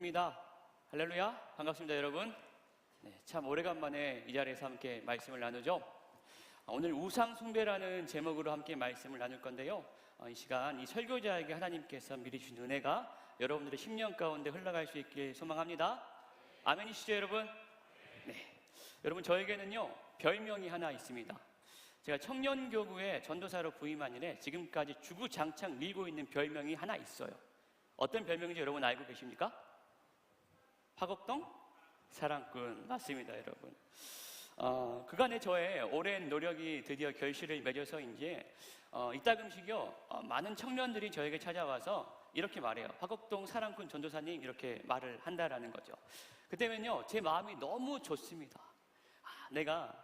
입니다. 할렐루야, 반갑습니다 여러분. 참 오래간만에 이 자리에서 함께 말씀을 나누죠. 오늘 우상 숭배라는 제목으로 함께 말씀을 나눌 건데요, 이 시간 이 설교자에게 하나님께서 미리 주신 은혜가 여러분들의 심령 가운데 흘러갈 수 있길 소망합니다. 아멘이시죠 여러분? 네. 여러분, 저에게는요 별명이 하나 있습니다. 제가 청년교구에 전도사로 부임한 이래 지금까지 주구장창 밀고 있는 별명이 하나 있어요. 어떤 별명인지 여러분 알고 계십니까? 화곡동 사랑꾼. 맞습니다 여러분. 그간의 저의 오랜 노력이 드디어 결실을 맺어서인지 이따금씩요 많은 청년들이 저에게 찾아와서 이렇게 말해요. 화곡동 사랑꾼 전도사님, 이렇게 말을 한다라는 거죠. 그때면요 제 마음이 너무 좋습니다. 내가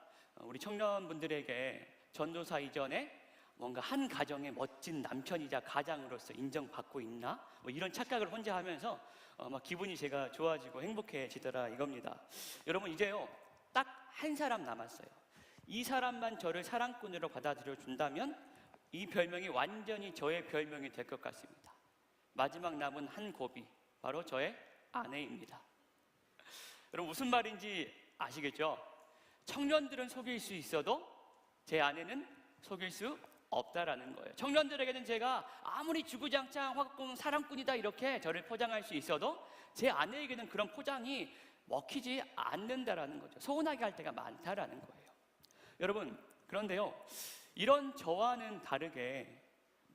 우리 청년분들에게 전도사 이전에 뭔가 한 가정의 멋진 남편이자 가장으로서 인정받고 있나? 이런 착각을 혼자 하면서 막 기분이 제가 좋아지고 행복해지더라 이겁니다. 여러분, 이제요 딱 한 사람 남았어요. 이 사람만 저를 사랑꾼으로 받아들여 준다면 이 별명이 완전히 저의 별명이 될 것 같습니다. 마지막 남은 한 고비, 바로 저의 아내입니다. 여러분, 무슨 말인지 아시겠죠? 청년들은 속일 수 있어도 제 아내는 속일 수 없다라는 거예요. 청년들에게는 제가 아무리 주구장창 화곡동 사랑꾼이다 이렇게 저를 포장할 수 있어도 제 아내에게는 그런 포장이 먹히지 않는다라는 거죠. 서운하게 할 때가 많다라는 거예요. 여러분, 그런데요 이런 저와는 다르게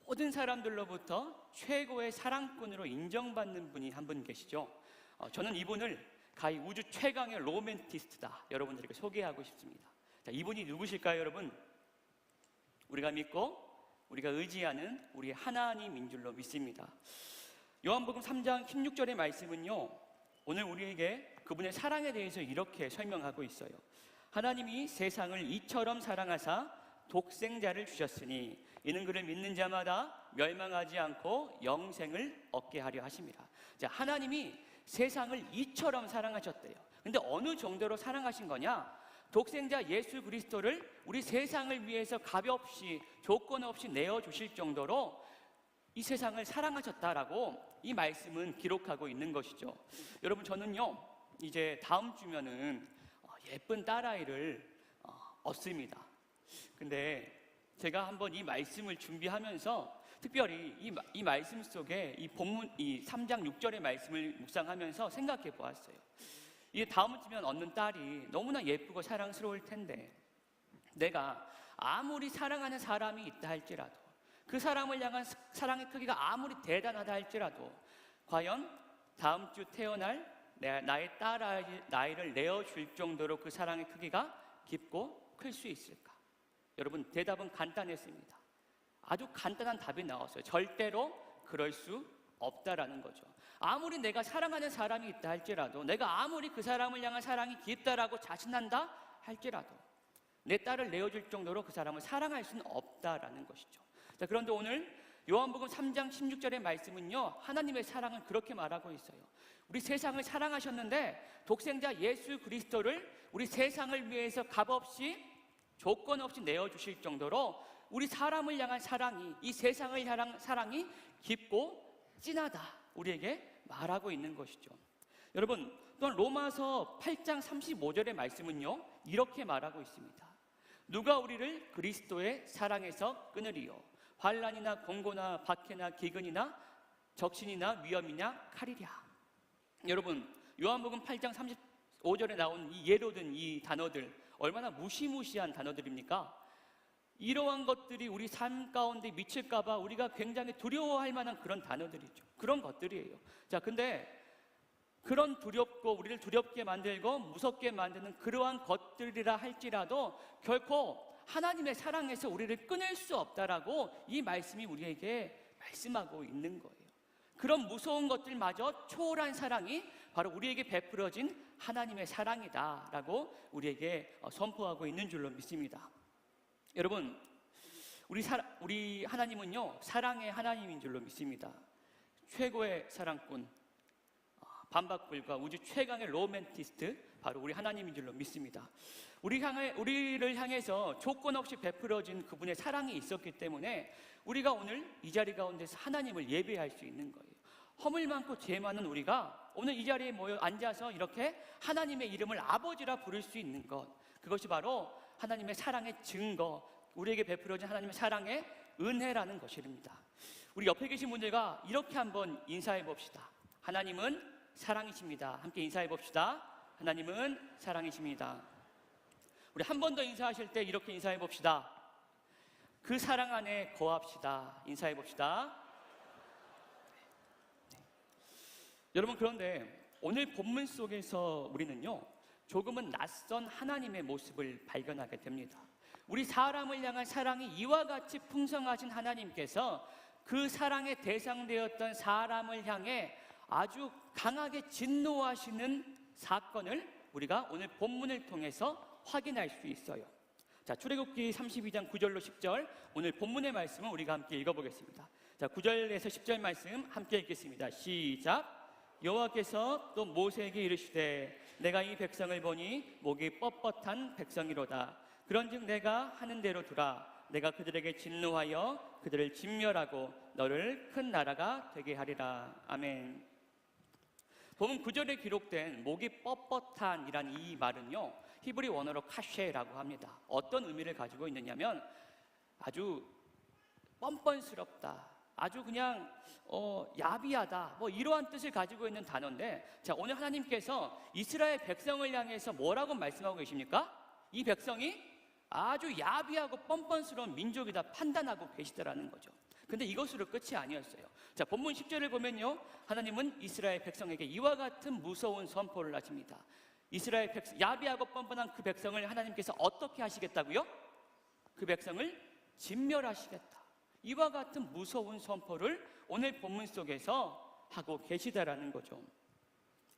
모든 사람들로부터 최고의 사랑꾼으로 인정받는 분이 한 분 계시죠. 저는 이분을 가히 우주 최강의 로맨티스트다 여러분들에게 소개하고 싶습니다. 자, 이분이 누구실까요 여러분? 우리가 믿고 우리가 의지하는 우리 하나님인 줄로 믿습니다. 요한복음 3장 16절의 말씀은요 오늘 우리에게 그분의 사랑에 대해서 이렇게 설명하고 있어요. 하나님이 세상을 이처럼 사랑하사 독생자를 주셨으니 이는 그를 믿는 자마다 멸망하지 않고 영생을 얻게 하려 하심이라. 자, 하나님이 세상을 이처럼 사랑하셨대요. 근데 어느 정도로 사랑하신 거냐? 독생자 예수 그리스도를 우리 세상을 위해서 값없이 조건 없이 내어주실 정도로 이 세상을 사랑하셨다라고 이 말씀은 기록하고 있는 것이죠. 여러분, 저는요 이제 다음 주면은 예쁜 딸아이를 얻습니다. 근데 제가 한번 이 말씀을 준비하면서 특별히 이 말씀 속에 이 본문 이 3장 6절의 말씀을 묵상하면서 생각해 보았어요. 이 다음 주면 얻는 딸이 너무나 예쁘고 사랑스러울 텐데, 내가 아무리 사랑하는 사람이 있다 할지라도, 그 사람을 향한 사랑의 크기가 아무리 대단하다 할지라도 과연 다음 주 태어날 나의 딸아이를 내어줄 정도로 그 사랑의 크기가 깊고 클 수 있을까? 여러분, 대답은 간단했습니다. 아주 간단한 답이 나왔어요. 절대로 그럴 수 없다라는 거죠. 아무리 내가 사랑하는 사람이 있다 할지라도, 내가 아무리 그 사람을 향한 사랑이 깊다라고 자신한다 할지라도 내 딸을 내어줄 정도로 그 사람을 사랑할 수는 없다라는 것이죠. 자, 그런데 오늘 요한복음 3장 16절의 말씀은요 하나님의 사랑을 그렇게 말하고 있어요. 우리 세상을 사랑하셨는데 독생자 예수 그리스도를 우리 세상을 위해서 값없이 조건 없이 내어주실 정도로 우리 사람을 향한 사랑이, 이 세상을 향한 사랑이 깊고 진하다 우리에게 말하고 있는 것이죠. 여러분, 또한 로마서 8장 35절의 말씀은요 이렇게 말하고 있습니다. 누가 우리를 그리스도의 사랑에서 끊으리요? 환난이나 공고나 박해나 기근이나 적신이나 위험이냐 칼이랴. 여러분, 요한복음 8장 35절에 나온 이 예로 든 이 단어들 얼마나 무시무시한 단어들입니까? 이러한 것들이 우리 삶 가운데 미칠까 봐 우리가 굉장히 두려워할 만한 그런 단어들이죠. 그런 것들이에요. 자, 근데 그런 두렵고 우리를 두렵게 만들고 무섭게 만드는 그러한 것들이라 할지라도 결코 하나님의 사랑에서 우리를 끊을 수 없다라고 이 말씀이 우리에게 말씀하고 있는 거예요. 그런 무서운 것들마저 초월한 사랑이 바로 우리에게 베풀어진 하나님의 사랑이다라고 우리에게 선포하고 있는 줄로 믿습니다. 여러분, 우리 하나님은요 사랑의 하나님인 줄로 믿습니다. 최고의 사랑꾼, 반박불과 우주 최강의 로맨티스트, 바로 우리 하나님인 줄로 믿습니다. 우리를 향해서 조건 없이 베풀어진 그분의 사랑이 있었기 때문에 우리가 오늘 이 자리 가운데서 하나님을 예배할 수 있는 거예요. 허물 많고 죄 많은 우리가 오늘 이 자리에 모여 앉아서 이렇게 하나님의 이름을 아버지라 부를 수 있는 것, 그것이 바로 하나님의 사랑의 증거, 우리에게 베풀어진 하나님의 사랑의 은혜라는 것입니다. 우리 옆에 계신 분들과 이렇게 한번 인사해 봅시다. 하나님은 사랑이십니다. 함께 인사해 봅시다. 하나님은 사랑이십니다. 우리 한 번 더 인사하실 때 이렇게 인사해 봅시다. 그 사랑 안에 거합시다. 인사해 봅시다. 여러분, 그런데 오늘 본문 속에서 우리는요, 조금은 낯선 하나님의 모습을 발견하게 됩니다. 우리 사람을 향한 사랑이 이와 같이 풍성하신 하나님께서 그 사랑의 대상되었던 사람을 향해 아주 강하게 진노하시는 사건을 우리가 오늘 본문을 통해서 확인할 수 있어요. 자, 출애굽기 32장 9절로 10절, 오늘 본문의 말씀을 우리가 함께 읽어보겠습니다. 자, 9절에서 10절 말씀 함께 읽겠습니다. 시작. 여호와께서 또 모세에게 이르시되 내가 이 백성을 보니 목이 뻣뻣한 백성이로다. 그런즉 내가 하는 대로 두라. 내가 그들에게 진노하여 그들을 진멸하고 너를 큰 나라가 되게 하리라. 아멘. 보면 9절에 기록된 목이 뻣뻣한이란 이 말은요, 히브리 원어로 카쉐라고 합니다. 어떤 의미를 가지고 있느냐면 아주 뻔뻔스럽다, 아주 그냥 야비하다, 뭐 이러한 뜻을 가지고 있는 단어인데, 자, 오늘 하나님께서 이스라엘 백성을 향해서 뭐라고 말씀하고 계십니까? 이 백성이 아주 야비하고 뻔뻔스러운 민족이다 판단하고 계시더라는 거죠. 근데 이것으로 끝이 아니었어요. 자, 본문 10절을 보면요, 하나님은 이스라엘 백성에게 이와 같은 무서운 선포를 하십니다. 이스라엘 백성, 야비하고 뻔뻔한 그 백성을 하나님께서 어떻게 하시겠다고요? 그 백성을 진멸하시겠다. 이와 같은 무서운 선포를 오늘 본문 속에서 하고 계시다라는 거죠.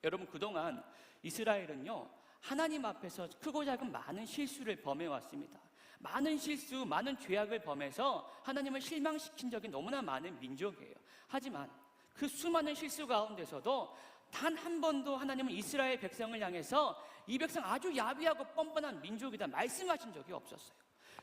여러분, 그동안 이스라엘은요, 하나님 앞에서 크고 작은 많은 실수를 범해왔습니다. 많은 실수, 많은 죄악을 범해서 하나님을 실망시킨 적이 너무나 많은 민족이에요. 하지만 그 수많은 실수 가운데서도 단 한 번도 하나님은 이스라엘 백성을 향해서 이 백성 아주 야비하고 뻔뻔한 민족이다 말씀하신 적이 없었어요.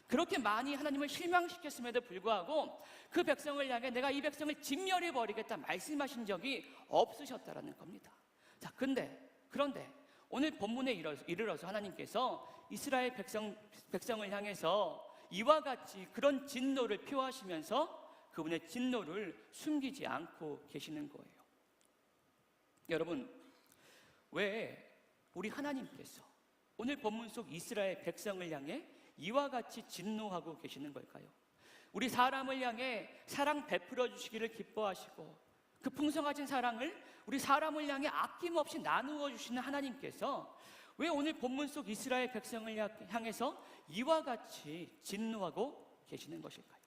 그렇게 많이 하나님을 실망시켰음에도 불구하고 그 백성을 향해 내가 이 백성을 진멸해 버리겠다 말씀하신 적이 없으셨다라는 겁니다. 자, 그런데 오늘 본문에 이르러서 하나님께서 이스라엘 백성을 향해서 이와 같이 그런 진노를 표하시면서 그분의 진노를 숨기지 않고 계시는 거예요. 여러분, 왜 우리 하나님께서 오늘 본문 속 이스라엘 백성을 향해 이와 같이 진노하고 계시는 걸까요? 우리 사람을 향해 사랑 베풀어 주시기를 기뻐하시고 그 풍성하신 사랑을 우리 사람을 향해 아낌없이 나누어 주시는 하나님께서 왜 오늘 본문 속 이스라엘 백성을 향해서 이와 같이 진노하고 계시는 것일까요?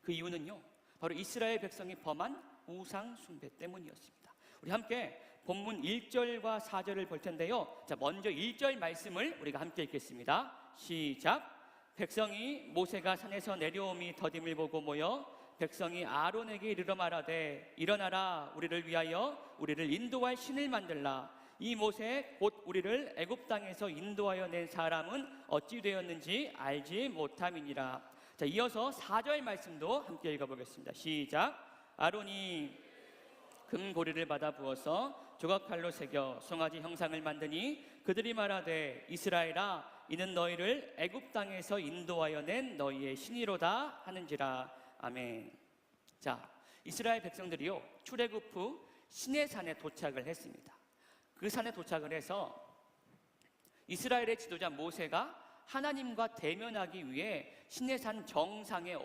그 이유는요, 바로 이스라엘 백성이 범한 우상 숭배 때문이었습니다. 우리 함께 본문 1절과 4절을 볼 텐데요. 자, 먼저 1절 말씀을 우리가 함께 읽겠습니다. 시작. 백성이 모세가 산에서 내려옴이 더딤을 보고 모여 백성이 아론에게 이르러 말하되 일어나라, 우리를 위하여 우리를 인도할 신을 만들라. 이 모세 곧 우리를 애굽 땅에서 인도하여 낸 사람은 어찌 되었는지 알지 못함이니라. 자, 이어서 4절 말씀도 함께 읽어보겠습니다. 시작. 아론이 금고리를 받아 부어서 조각칼로 새겨 송아지 형상을 만드니 그들이 말하되 이스라엘아, 이는 너희를 애굽 땅에서 인도하여 낸 너희의 신이로다 하는지라. 아멘. 자, 이스라엘 백성들이요, 출애굽 후 시내산에 도착을 했습니다. 그 산에 도착을 해서 이스라엘의 지도자 모세가 하나님과 대면하기 위해 시내산 정상에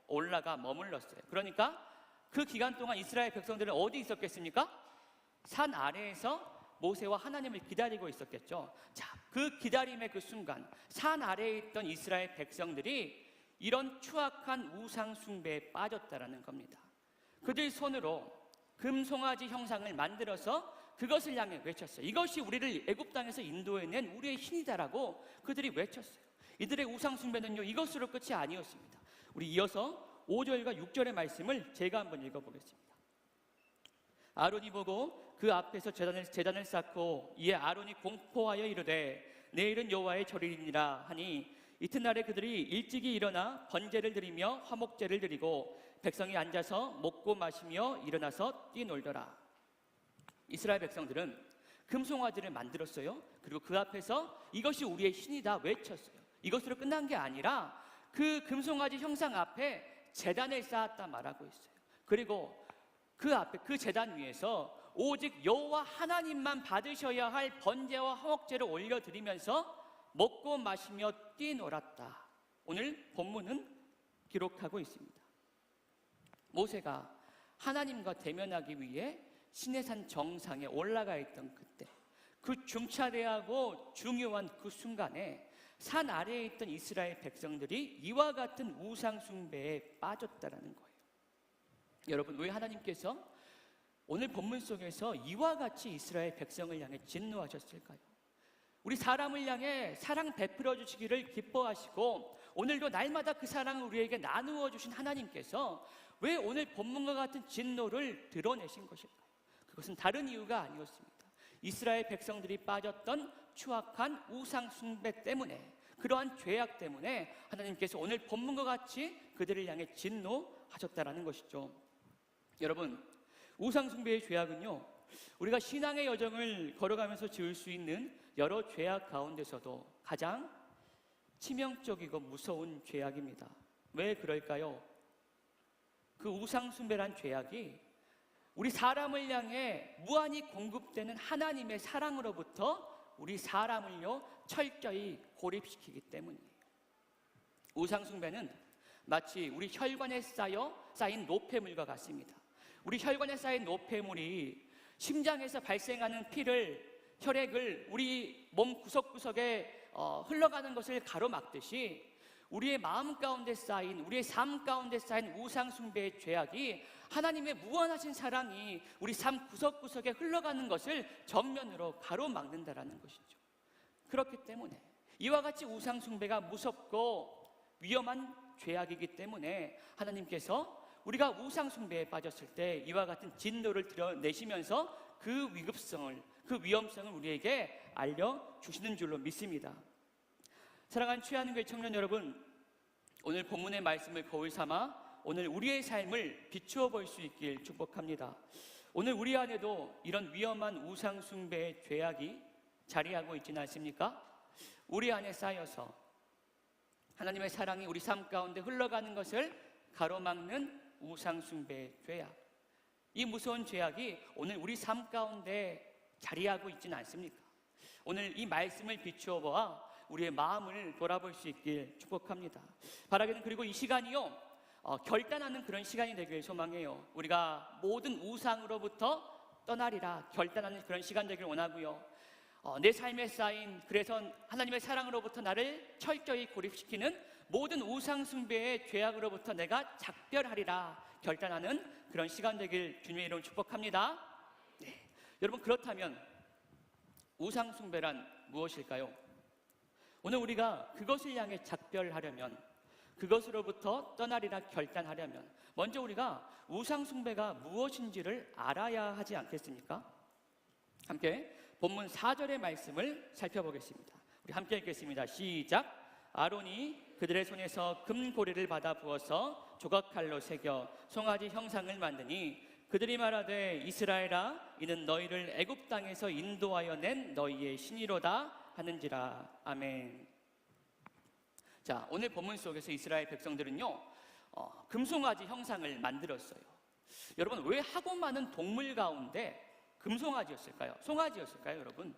올라가 머물렀어요. 그러니까 그 기간 동안 이스라엘 백성들은 어디 있었겠습니까? 산 아래에서 모세와 하나님을 기다리고 있었겠죠. 자, 그 기다림의 그 순간 산 아래에 있던 이스라엘 백성들이 이런 추악한 우상 숭배에 빠졌다라는 겁니다. 그들 손으로 금송아지 형상을 만들어서 그것을 향해 외쳤어요. 이것이 우리를 애굽 땅에서 인도해낸 우리의 신이다라고 그들이 외쳤어요. 이들의 우상 숭배는요, 이것으로 끝이 아니었습니다. 우리 이어서 5절과 6절의 말씀을 제가 한번 읽어보겠습니다. 아론이 보고 그 앞에서 제단을 쌓고 이에 아론이 공포하여 이르되 내일은 여호와의 절일이니라 하니 이튿날에 그들이 일찍이 일어나 번제를 드리며 화목제를 드리고 백성이 앉아서 먹고 마시며 일어나서 뛰놀더라. 이스라엘 백성들은 금송아지를 만들었어요. 그리고 그 앞에서 이것이 우리의 신이다 외쳤어요. 이것으로 끝난 게 아니라 그 금송아지 형상 앞에 제단을 쌓았다 말하고 있어요. 그리고 그 앞에 그 제단 위에서 오직 여호와 하나님만 받으셔야 할 번제와 화목제를 올려드리면서 먹고 마시며 뛰놀았다. 오늘 본문은 기록하고 있습니다. 모세가 하나님과 대면하기 위해 시내산 정상에 올라가 있던 그때, 그 중차대하고 중요한 그 순간에 산 아래에 있던 이스라엘 백성들이 이와 같은 우상 숭배에 빠졌다라는 거예요. 여러분, 왜 하나님께서 오늘 본문 속에서 이와 같이 이스라엘 백성을 향해 진노하셨을까요? 우리 사람을 향해 사랑 베풀어 주시기를 기뻐하시고 오늘도 날마다 그 사랑을 우리에게 나누어 주신 하나님께서 왜 오늘 본문과 같은 진노를 드러내신 것일까요? 그것은 다른 이유가 아니었습니다. 이스라엘 백성들이 빠졌던 추악한 우상 숭배 때문에, 그러한 죄악 때문에 하나님께서 오늘 본문과 같이 그들을 향해 진노하셨다라는 것이죠. 여러분, 우상 숭배의 죄악은요, 우리가 신앙의 여정을 걸어가면서 지을 수 있는 여러 죄악 가운데서도 가장 치명적이고 무서운 죄악입니다. 왜 그럴까요? 그 우상 숭배란 죄악이 우리 사람을 향해 무한히 공급되는 하나님의 사랑으로부터 우리 사람을요 철저히 고립시키기 때문이에요. 우상 숭배는 마치 우리 혈관에 쌓인 노폐물과 같습니다. 우리 혈관에 쌓인 노폐물이 심장에서 발생하는 피를, 혈액을 우리 몸 구석구석에 흘러가는 것을 가로막듯이 우리의 마음 가운데 쌓인, 우리의 삶 가운데 쌓인 우상 숭배의 죄악이 하나님의 무한하신 사랑이 우리 삶 구석구석에 흘러가는 것을 전면으로 가로막는다라는 것이죠. 그렇기 때문에 이와 같이 우상 숭배가 무섭고 위험한 죄악이기 때문에 하나님께서 우리가 우상 숭배에 빠졌을 때 이와 같은 진노를 드러내시면서 그 위급성을, 그 위험성을 우리에게 알려주시는 줄로 믿습니다. 사랑하는 취하는 교회 청년 여러분, 오늘 본문의 말씀을 거울 삼아 오늘 우리의 삶을 비추어 볼 수 있길 축복합니다. 오늘 우리 안에도 이런 위험한 우상 숭배의 죄악이 자리하고 있지는 않습니까? 우리 안에 쌓여서 하나님의 사랑이 우리 삶 가운데 흘러가는 것을 가로막는 우상 숭배의 죄악, 이 무서운 죄악이 오늘 우리 삶 가운데 자리하고 있지는 않습니까? 오늘 이 말씀을 비추어 보아 우리의 마음을 돌아볼 수 있길 축복합니다. 바라기는 그리고 이 시간이요 결단하는 그런 시간이 되길 소망해요. 우리가 모든 우상으로부터 떠나리라 결단하는 그런 시간 되길 원하고요. 내 삶에 쌓인, 그래서 하나님의 사랑으로부터 나를 철저히 고립시키는 모든 우상 숭배의 죄악으로부터 내가 작별하리라 결단하는 그런 시간 되길 주님의 이름으로 축복합니다. 네. 여러분, 그렇다면 우상 숭배란 무엇일까요? 오늘 우리가 그것을 향해 작별하려면, 그것으로부터 떠나리라 결단하려면 먼저 우리가 우상 숭배가 무엇인지를 알아야 하지 않겠습니까? 함께 본문 4절의 말씀을 살펴보겠습니다. 우리 함께 읽겠습니다. 시작. 아론이 그들의 손에서 금고리를 받아 부어서 조각칼로 새겨 송아지 형상을 만드니 그들이 말하되 이스라엘아 이는 너희를 애굽 땅에서 인도하여 낸 너희의 신이로다 하는지라. 아멘. 자, 오늘 본문 속에서 이스라엘 백성들은요 금송아지 형상을 만들었어요. 여러분, 왜 하고 많은 동물 가운데 금송아지였을까요? 송아지였을까요, 여러분?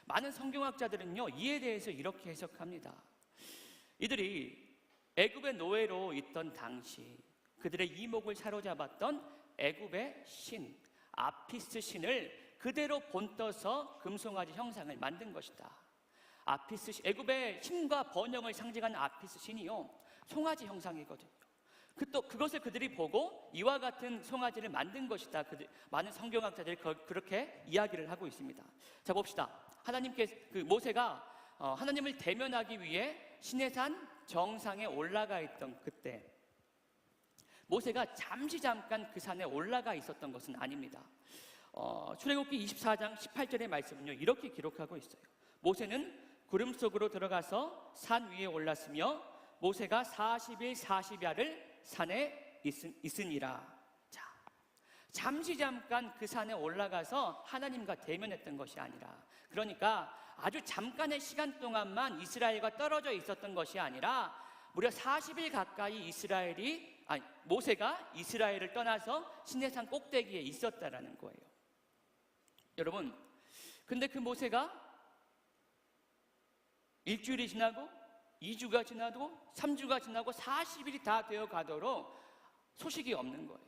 많은 성경학자들은요 이에 대해서 이렇게 해석합니다. 이들이 애굽의 노예로 있던 당시 그들의 이목을 사로잡았던 애굽의 신 아피스 신을 그대로 본떠서 금송아지 형상을 만든 것이다. 아피스 신, 애굽의 힘과 번영을 상징하는 아피스 신이요 송아지 형상이거든요. 또 그것을 그들이 보고 이와 같은 송아지를 만든 것이다. 많은 성경학자들이 그렇게 이야기를 하고 있습니다. 자, 봅시다. 모세가 하나님을 대면하기 위해 시내산 정상에 올라가 있던 그때 모세가 잠깐 그 산에 올라가 있었던 것은 아닙니다. 출애굽기 24장 18절의 말씀은요 이렇게 기록하고 있어요. 모세는 구름 속으로 들어가서 산 위에 올랐으며 모세가 40일 40야를 산에 있으니라. 자, 잠시 잠깐 그 산에 올라가서 하나님과 대면했던 것이 아니라, 그러니까 아주 잠깐의 시간 동안만 이스라엘과 떨어져 있었던 것이 아니라 무려 40일 가까이 모세가 이스라엘을 떠나서 시내산 꼭대기에 있었다라는 거예요. 여러분, 근데 그 모세가 일주일이 지나고 2주가 지나고 3주가 지나고 40일이 다 되어 가도록 소식이 없는 거예요.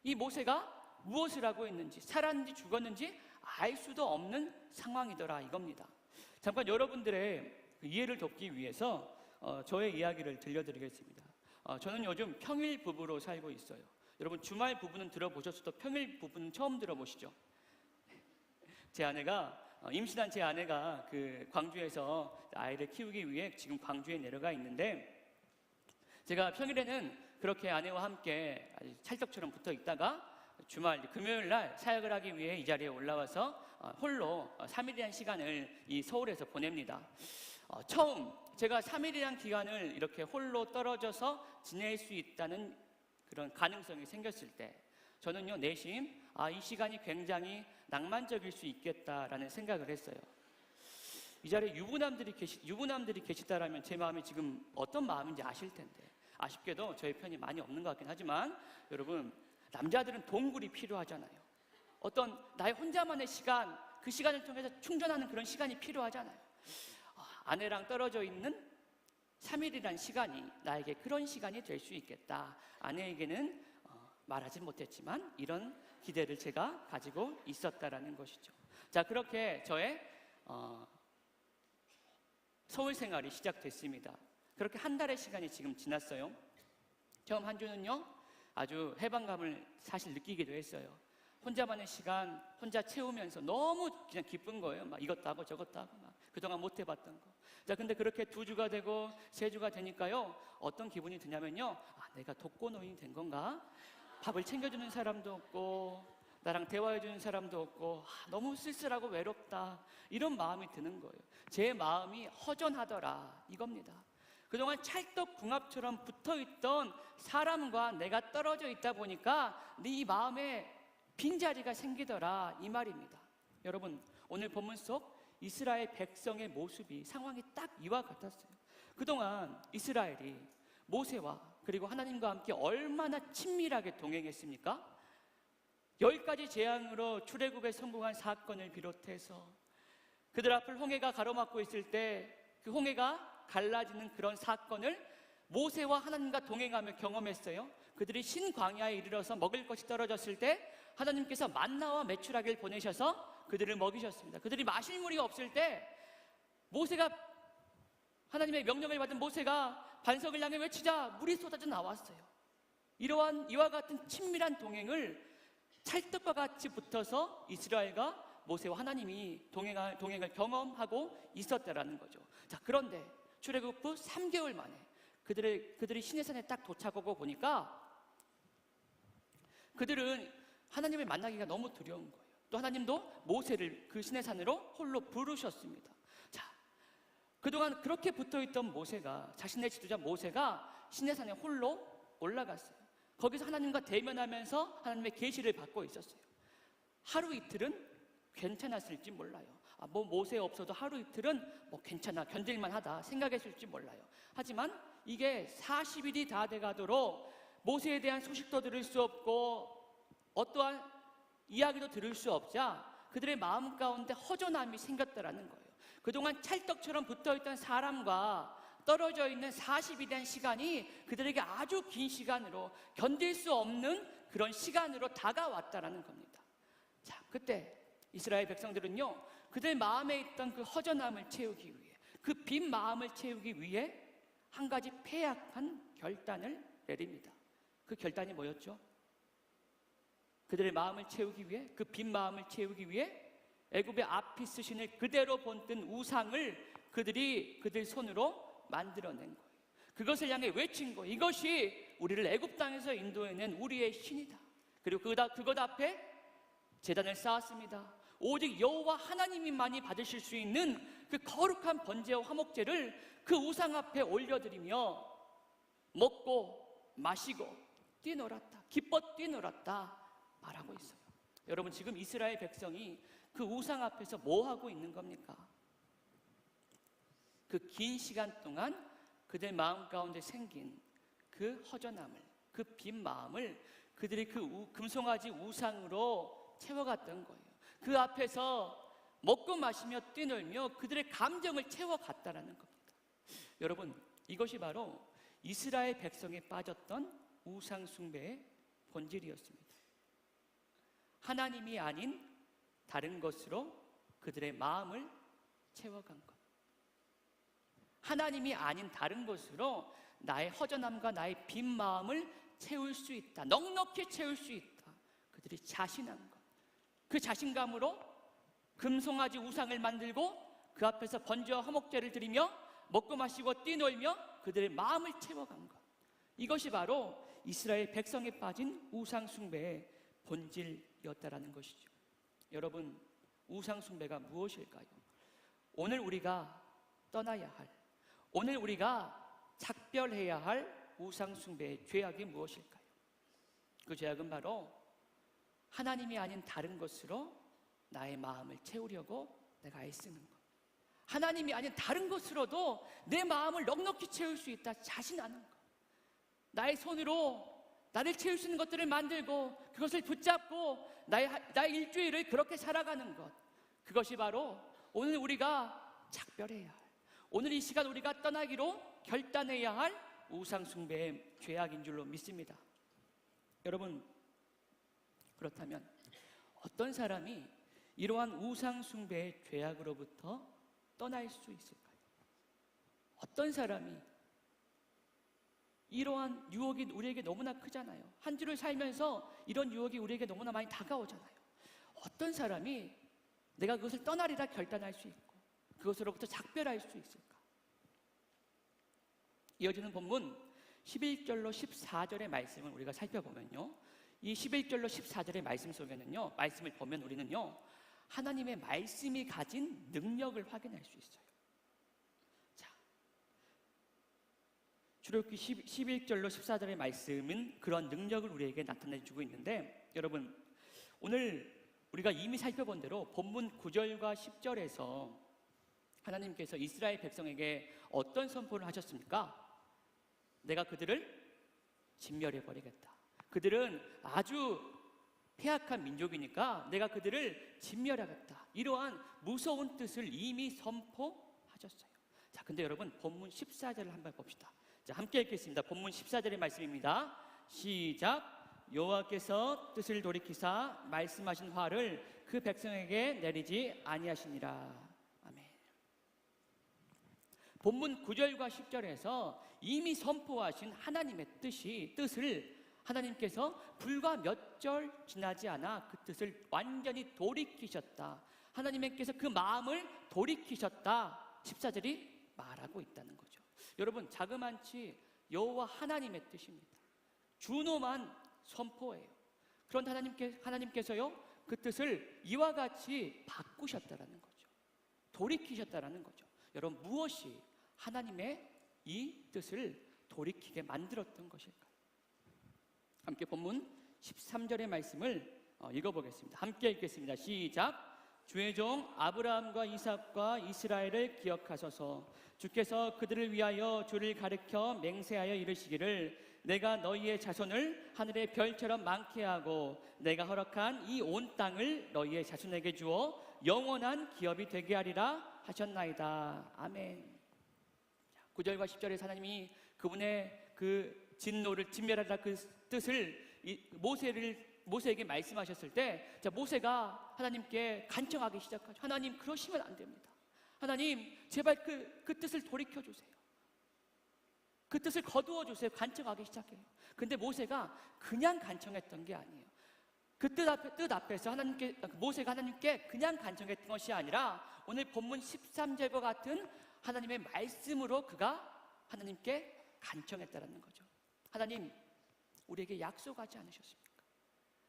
이 모세가 무엇을 하고 있는지, 살았는지 죽었는지 알 수도 없는 상황이더라, 이겁니다. 잠깐 여러분들의 이해를 돕기 위해서 저의 이야기를 들려드리겠습니다. 저는 요즘 평일 부부로 살고 있어요. 여러분, 주말 부부는 들어보셨어도 평일 부부는 처음 들어보시죠? 제 아내가 임신한 제 아내가 그 광주에서 아이를 키우기 위해 지금 광주에 내려가 있는데, 제가 평일에는 그렇게 아내와 함께 찰떡처럼 붙어 있다가 주말 금요일 날 사역을 하기 위해 이 자리에 올라와서 홀로 3일이라는 시간을 이 서울에서 보냅니다. 처음 제가 3일이라는 기간을 이렇게 홀로 떨어져서 지낼 수 있다는 그런 가능성이 생겼을 때 저는요, 내심 이 시간이 굉장히 낭만적일 수 있겠다라는 생각을 했어요. 이 자리에 유부남들이 계시다라면 제 마음이 지금 어떤 마음인지 아실 텐데, 아쉽게도 저희 편이 많이 없는 것 같긴 하지만, 여러분, 남자들은 동굴이 필요하잖아요. 어떤 나의 혼자만의 시간, 그 시간을 통해서 충전하는 그런 시간이 필요하잖아요. 아내랑 떨어져 있는 3일이란 시간이 나에게 그런 시간이 될 수 있겠다. 아내에게는 말하지 못했지만 이런 기대를 제가 가지고 있었다라는 것이죠. 자, 그렇게 저의 서울 생활이 시작됐습니다. 그렇게 한 달의 시간이 지금 지났어요. 처음 한 주는요, 아주 해방감을 사실 느끼기도 했어요. 혼자만의 시간 혼자 채우면서 너무 그냥 기쁜 거예요. 막 이것도 하고 저것도 하고 막 그동안 못 해봤던 거. 자, 근데 그렇게 2주가 되고 3주가 되니까요, 어떤 기분이 드냐면요, 내가 독거노인이 된 건가? 밥을 챙겨주는 사람도 없고 나랑 대화해주는 사람도 없고 너무 쓸쓸하고 외롭다, 이런 마음이 드는 거예요. 제 마음이 허전하더라, 이겁니다. 그동안 찰떡궁합처럼 붙어있던 사람과 내가 떨어져 있다 보니까 네 마음에 빈자리가 생기더라, 이 말입니다. 여러분, 오늘 본문 속 이스라엘 백성의 모습이, 상황이 딱 이와 같았어요. 그동안 이스라엘이 모세와 그리고 하나님과 함께 얼마나 친밀하게 동행했습니까? 10가지 재앙으로 출애굽에 성공한 사건을 비롯해서 그들 앞을 홍해가 가로막고 있을 때 그 홍해가 갈라지는 그런 사건을 모세와 하나님과 동행하며 경험했어요. 그들이 신광야에 이르러서 먹을 것이 떨어졌을 때 하나님께서 만나와 메추라기를 보내셔서 그들을 먹이셨습니다. 그들이 마실 물이 없을 때 하나님의 명령을 받은 모세가 반석을 향해 외치자 물이 쏟아져 나왔어요. 이와 같은 친밀한 동행을 찰떡과 같이 붙어서 이스라엘과 모세와 하나님이 동행을 경험하고 있었다라는 거죠. 자, 그런데 출애굽 후 3개월 만에 그들이 시내산에 딱 도착하고 보니까 그들은 하나님을 만나기가 너무 두려운 거예요. 또 하나님도 모세를 그 시내산으로 홀로 부르셨습니다. 자, 그동안 그렇게 붙어있던 모세가, 자신의 지도자 모세가 시내산에 홀로 올라갔어요. 거기서 하나님과 대면하면서 하나님의 계시를 받고 있었어요. 하루 이틀은 괜찮았을지 몰라요. 모세 없어도 하루 이틀은 괜찮아, 견딜만 하다 생각했을지 몰라요. 하지만 이게 40일이 다 돼가도록 모세에 대한 소식도 들을 수 없고 어떠한 이야기도 들을 수 없자 그들의 마음 가운데 허전함이 생겼다라는 거예요. 그동안 찰떡처럼 붙어있던 사람과 떨어져 있는 40일이라는 시간이 그들에게 아주 긴 시간으로, 견딜 수 없는 그런 시간으로 다가왔다라는 겁니다. 자, 그때 이스라엘 백성들은요, 그들 마음에 있던 그 허전함을 채우기 위해, 그 빈 마음을 채우기 위해 한 가지 패약한 결단을 내립니다. 그 결단이 뭐였죠? 그들의 마음을 채우기 위해, 그 빈 마음을 채우기 위해 애굽의 아피스 신을 그대로 본뜬 우상을 그들 손으로 만들어낸 거예요. 그것을 향해 외친 거예요. 이것이 우리를 애굽 땅에서 인도해낸 우리의 신이다. 그리고 그것 앞에 제단을 쌓았습니다. 오직 여호와 하나님이만이 받으실 수 있는 그 거룩한 번제와 화목제를 그 우상 앞에 올려드리며 먹고 마시고 뛰놀았다, 기뻐 뛰놀았다 말하고 있어요. 여러분, 지금 이스라엘 백성이 그 우상 앞에서 뭐 하고 있는 겁니까? 그 긴 시간 동안 그들 마음 가운데 생긴 그 허전함을, 그 빈 마음을 그들이 그 금송아지 우상으로 채워갔던 거예요. 그 앞에서 먹고 마시며 뛰놀며 그들의 감정을 채워갔다라는 겁니다. 여러분, 이것이 바로 이스라엘 백성에 빠졌던 우상 숭배의 본질이었습니다. 하나님이 아닌 다른 것으로 그들의 마음을 채워간 것. 하나님이 아닌 다른 것으로 나의 허전함과 나의 빈 마음을 채울 수 있다, 넉넉히 채울 수 있다, 그들이 자신한 것. 그 자신감으로 금송아지 우상을 만들고 그 앞에서 번제와 화목제를 드리며 먹고 마시고 뛰놀며 그들의 마음을 채워간 것. 이것이 바로 이스라엘 백성에 빠진 우상 숭배의 본질이었다라는 것이죠. 여러분, 우상 숭배가 무엇일까요? 오늘 우리가 떠나야 할, 오늘 우리가 작별해야 할 우상 숭배의 죄악이 무엇일까요? 그 죄악은 바로 하나님이 아닌 다른 것으로 나의 마음을 채우려고 내가 애쓰는 것. 하나님이 아닌 다른 것으로도 내 마음을 넉넉히 채울 수 있다 자신하는 것. 나의 손으로 나를 채울 수 있는 것들을 만들고 그것을 붙잡고 나의 일주일을 그렇게 살아가는 것. 그것이 바로 오늘 우리가 작별해야 할, 오늘 이 시간 우리가 떠나기로 결단해야 할 우상 숭배의 죄악인 줄로 믿습니다. 여러분, 그렇다면 어떤 사람이 이러한 우상 숭배의 죄악으로부터 떠날 수 있을까요? 어떤 사람이, 이러한 유혹이 우리에게 너무나 크잖아요. 한 주를 살면서 이런 유혹이 우리에게 너무나 많이 다가오잖아요. 어떤 사람이 내가 그것을 떠나리라 결단할 수 있고 그것으로부터 작별할 수 있을까? 이어지는 본문 11절로 14절의 말씀을 우리가 살펴보면요, 이 11절로 14절의 말씀 속에는요, 말씀을 보면 우리는요, 하나님의 말씀이 가진 능력을 확인할 수 있어요. 자, 출애굽기 11절로 14절의 말씀은 그런 능력을 우리에게 나타내주고 있는데, 여러분, 오늘 우리가 이미 살펴본 대로 본문 9절과 10절에서 하나님께서 이스라엘 백성에게 어떤 선포를 하셨습니까? 내가 그들을 진멸해버리겠다. 그들은 아주 폐악한 민족이니까 내가 그들을 진멸하겠다. 이러한 무서운 뜻을 이미 선포하셨어요. 자, 근데 여러분, 본문 14절을 한번 봅시다. 자, 함께 읽겠습니다. 본문 14절의 말씀입니다. 시작. 여호와께서 뜻을 돌이키사 말씀하신 화를 그 백성에게 내리지 아니하시니라. 아멘. 본문 9절과 10절에서 이미 선포하신 하나님의 뜻을 하나님께서 불과 몇 절 지나지 않아 그 뜻을 완전히 돌이키셨다. 하나님께서 그 마음을 돌이키셨다. 14절이 말하고 있다는 거죠. 여러분, 자그만치 여호와 하나님의 뜻입니다. 준엄한 선포예요. 그런데 하나님께서요, 그 뜻을 이와 같이 바꾸셨다라는 거죠. 돌이키셨다라는 거죠. 여러분, 무엇이 하나님의 이 뜻을 돌이키게 만들었던 것일까요? 함께 본문 13절의 말씀을 읽어보겠습니다. 함께 읽겠습니다. 시작. 주의 종 아브라함과 이삭과 이스라엘을 기억하소서. 주께서 그들을 위하여 주를 가르쳐 맹세하여 이르시기를 내가 너희의 자손을 하늘의 별처럼 많게 하고 내가 허락한 이 온 땅을 너희의 자손에게 주어 영원한 기업이 되게 하리라 하셨나이다. 아멘. 9절과 10절에 하나님이 그분의 그 진노를 진멸하라 그 뜻을 모세에게 말씀하셨을 때, 자, 모세가 하나님께 간청하기 시작하죠. 하나님, 그러시면 안 됩니다. 하나님, 제발 그 뜻을 돌이켜 주세요. 그 뜻을 거두어 주세요. 간청하기 시작해요. 근데 모세가 그냥 간청했던 게 아니에요. 그 뜻 앞에서 모세가 하나님께 그냥 간청했던 것이 아니라 오늘 본문 13절과 같은 하나님의 말씀으로 그가 하나님께 간청했다라는 거죠. 하나님, 우리에게 약속하지 않으셨습니까?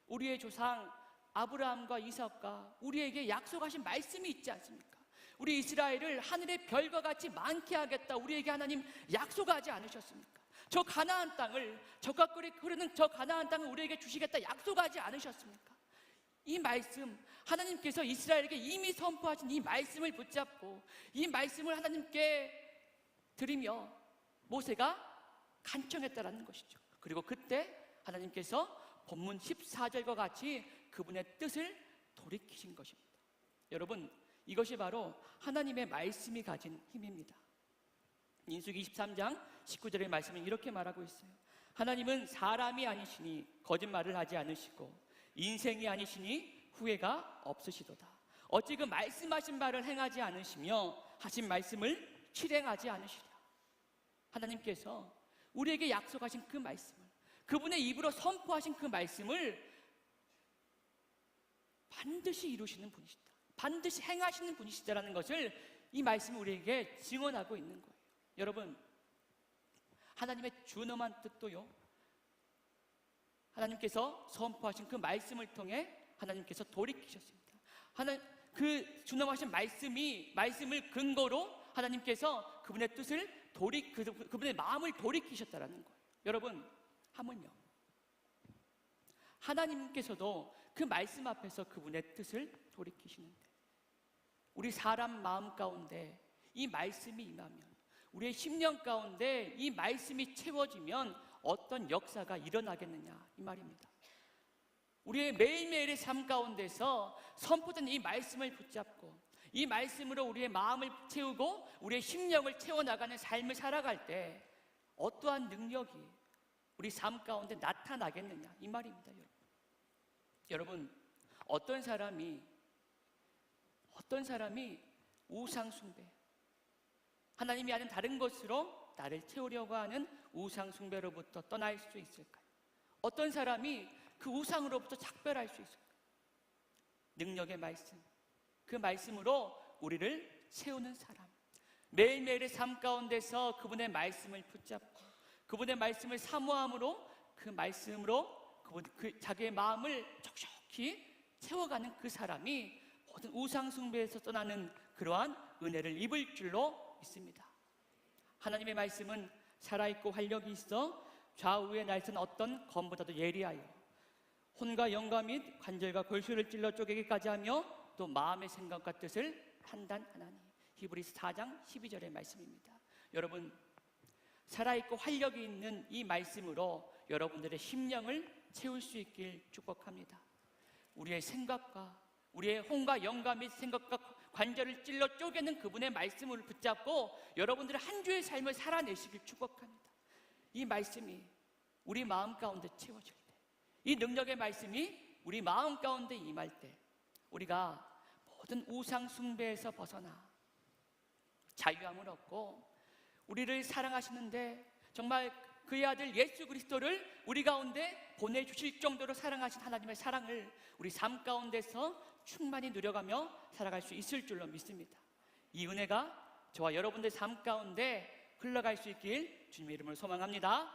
우리의 조상 아브라함과 이삭과 우리에게 약속하신 말씀이 있지 않습니까? 우리 이스라엘을 하늘의 별과 같이 많게 하겠다. 우리에게 하나님 약속하지 않으셨습니까? 저 가나안 땅을, 젖과 꿀이 흐르는 저 가나안 땅을 우리에게 주시겠다 약속하지 않으셨습니까? 이 말씀, 하나님께서 이스라엘에게 이미 선포하신 이 말씀을 붙잡고 이 말씀을 하나님께 드리며 모세가 간청했다라는 것이죠. 그리고 그때 하나님께서 본문 14절과 같이 그분의 뜻을 돌이키신 것입니다. 여러분, 이것이 바로 하나님의 말씀이 가진 힘입니다. 민수기 23장 19절의 말씀은 이렇게 말하고 있어요. 하나님은 사람이 아니시니 거짓말을 하지 않으시고 인생이 아니시니 후회가 없으시도다. 어찌 그 말씀하신 바를 행하지 않으시며 하신 말씀을 실행하지 않으시랴. 하나님께서 우리에게 약속하신 그 말씀을, 그분의 입으로 선포하신 그 말씀을 반드시 이루시는 분이시다, 반드시 행하시는 분이시다라는 것을 이 말씀이 우리에게 증언하고 있는 거예요. 여러분, 하나님의 준엄한 뜻도요, 하나님께서 선포하신 그 말씀을 통해 하나님께서 돌이키셨습니다. 그 준엄하신 말씀을 근거로 하나님께서 그분의 뜻을 그분의 마음을 돌이키셨다라는 거예요. 여러분, 하물며 하나님께서도 그 말씀 앞에서 그분의 뜻을 돌이키시는데, 우리 사람 마음 가운데 이 말씀이 임하면, 우리의 심령 가운데 이 말씀이 채워지면 어떤 역사가 일어나겠느냐, 이 말입니다. 우리의 매일매일의 삶 가운데서 선포된 이 말씀을 붙잡고 이 말씀으로 우리의 마음을 채우고 우리의 심령을 채워나가는 삶을 살아갈 때 어떠한 능력이 우리 삶 가운데 나타나겠느냐, 이 말입니다. 여러분, 어떤 사람이 우상 숭배, 하나님이 아닌 다른 것으로 나를 채우려고 하는 우상 숭배로부터 떠날 수 있을까요? 어떤 사람이 그 우상으로부터 작별할 수 있을까요? 능력의 말씀, 그 말씀으로 우리를 채우는 사람, 매일매일의 삶 가운데서 그분의 말씀을 붙잡고 그분의 말씀을 사모함으로 그 말씀으로 자기의 마음을 촉촉히 채워가는 그 사람이 모든 우상 숭배에서 떠나는 그러한 은혜를 입을 줄로 믿습니다. 하나님의 말씀은 살아있고 활력이 있어 좌우의 날선 어떤 검보다도 예리하여 혼과 영과 및 관절과 골수를 찔러 쪼개기까지 하며 또 마음의 생각과 뜻을 판단하나니. 히브리서 4장 12절의 말씀입니다. 여러분, 살아있고 활력이 있는 이 말씀으로 여러분들의 심령을 채울 수 있길 축복합니다. 우리의 생각과 우리의 혼과 영과 및 생각과 관절을 찔러 쪼개는 그분의 말씀을 붙잡고 여러분들의 한 주의 삶을 살아내시길 축복합니다. 이 말씀이 우리 마음 가운데 채워질 때, 이 능력의 말씀이 우리 마음 가운데 임할 때 우리가 모든 우상 숭배에서 벗어나 자유함을 얻고 우리를 사랑하시는데 정말 그의 아들 예수 그리스도를 우리 가운데 보내주실 정도로 사랑하신 하나님의 사랑을 우리 삶 가운데서 충만히 누려가며 살아갈 수 있을 줄로 믿습니다. 이 은혜가 저와 여러분들 삶 가운데 흘러갈 수 있길 주님의 이름으로 소망합니다.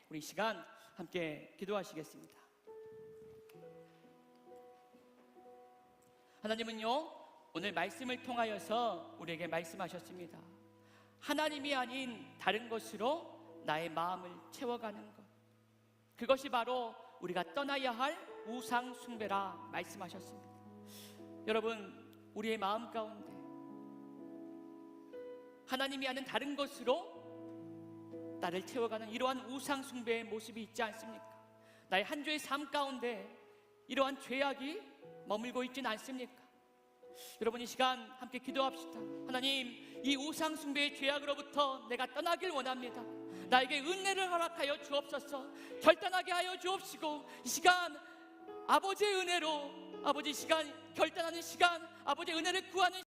우리 이 시간 함께 기도하시겠습니다. 하나님은요, 오늘 말씀을 통하여서 우리에게 말씀하셨습니다. 하나님이 아닌 다른 것으로 나의 마음을 채워가는 것, 그것이 바로 우리가 떠나야 할 우상 숭배라 말씀하셨습니다. 여러분, 우리의 마음 가운데 하나님이 아닌 다른 것으로 나를 채워가는 이러한 우상 숭배의 모습이 있지 않습니까? 나의 한 주의 삶 가운데 이러한 죄악이 머물고 있지는 않습니까? 여러분, 이 시간 함께 기도합시다. 하나님, 이 우상 숭배의 죄악으로부터 내가 떠나길 원합니다. 나에게 은혜를 허락하여 주옵소서. 결단하게 하여 주옵시고, 이 시간 아버지의 은혜로, 아버지, 이 시간 결단하는 시간, 아버지의 은혜를 구하는